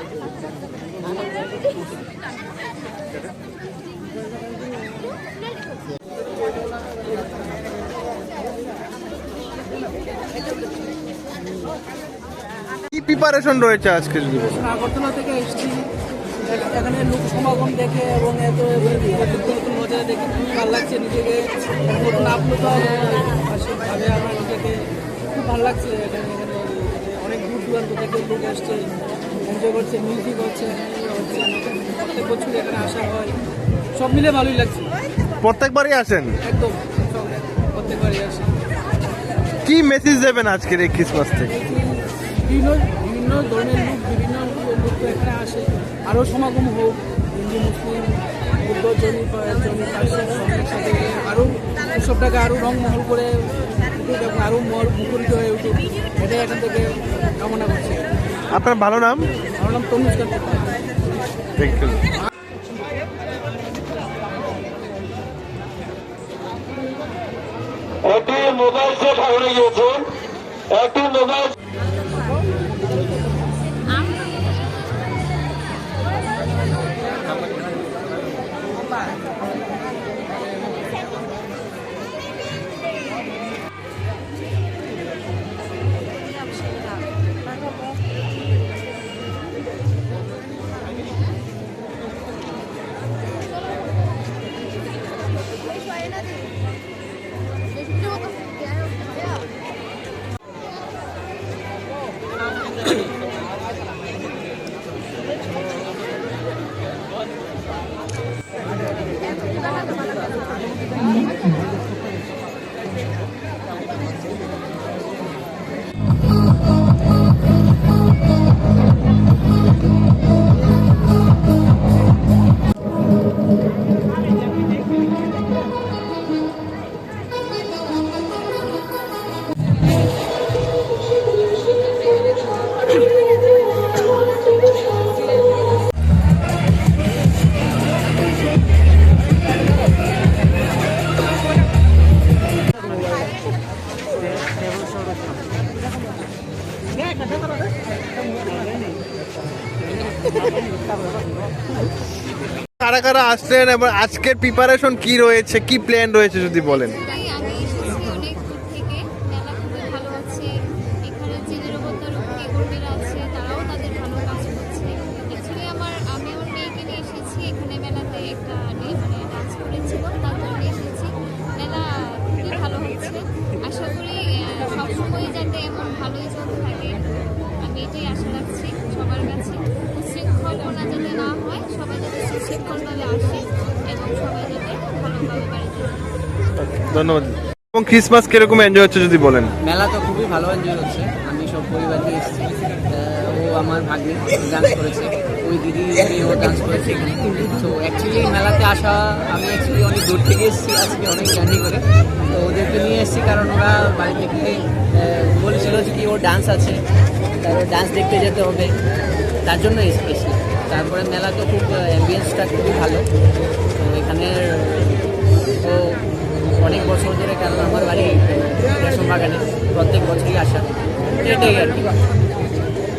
কি প্রিপারেশন রয়েছে আজকে? যদি আগরতলা থেকে এসেছি, এখানে লোক সমাগম দেখে এবং এত নতুন মজা দেখে খুব ভালো লাগছে। নিজেকে নতুন আপ্লুত ভাবে আমার নিজেকে খুব ভালো লাগছে। এখানে অনেক দূর দূরান্ত থেকে লোক আসছে, এনজয় করছে, মিউজিক হচ্ছে, প্রত্যেক বছর এখানে আসা হয়, সব মিলে ভালোই লাগছে। প্রত্যেকবারই আসেন? একদম প্রত্যেকবারই আসে। কি মেসেজ দেবেন আজকের এই ক্রিসমাস থেকে? বিভিন্ন ধরনের লোক, বিভিন্ন লোক এখানে আসে, আরও সমাগম হোক, হিন্দু মুসলিম বৌদ্ধ জৈন সাথে আরও উৎসবটাকে আরও রংমহল করে উঠুক এবং আরও মুখরিত হয়ে উঠুক, এটাই এখান থেকে কামনা করছি। আপনার ভালো নাম? আমার নাম তনুজ কান্তি। Thank you. একটি মোবাইল সেট হারিয়ে গিয়েছে, একটি মোবাইল কারা কারা আসছেন এবং আজকের প্রিপারেশন কি রয়েছে, কি প্ল্যান রয়েছে যদি বলেন? আমি এসেছি অনেক দূর থেকে, মেলা খুবই ভালো আছে। এখানে যে নিরাপত্তার কর্মীরা আছে তারাও তাদের ভালো কাজ করছে। অ্যাকচুয়ালি আমি আমার মেয়েকে নিয়ে এসেছি এখানে মেলাতে, একটা ডান্স করেছিল, তার জন্য এসেছি। মেলা খুবই ভালো হচ্ছে, আশা করি সবসময় যাতে এমন ভালোই চলতে থাকে, আমি এটাই আশা রাখছি সবার কাছে। উচ্ছৃঙ্খলতা যাতে না হয়, সবাই যাতে সুশৃঙ্খলভাবে আসে এবং সবাই যাতে ভালোভাবে বাড়িতে যায়। ধন্যবাদ। এবং ক্রিসমাস কিরকম এনজয় হচ্ছে যদি বলেন? মেলা তো খুবই ভালো এনজয় হচ্ছে। আমি সব পরিবার নিয়ে এসেছি। ও আমার ভাগ্নি ডান্স করেছে, ওই দিদি ও ডান্স করেছে এখানে। তো অ্যাকচুয়ালি মেলাতে আসা, আমি অ্যাকচুয়ালি অনেক দূর থেকে এসেছি আজকে, অনেক জার্নি করে। তো ওদেরকে নিয়ে এসেছি কারণ ওরা বাড়ি থেকে বলেছিল যে কি ওর ডান্স আছে, তারপর ডান্স দেখতে যেতে হবে, তার জন্য এসেছি। তারপরে মেলা তো খুব অ্যাম্বিয়েন্সটা খুবই ভালো। তো এখানে ও অনেক বছর ধরে, কারণ আমার বাড়ি রেশম বাগানে, প্রত্যেক বছরই আসা, এটাই আর কি।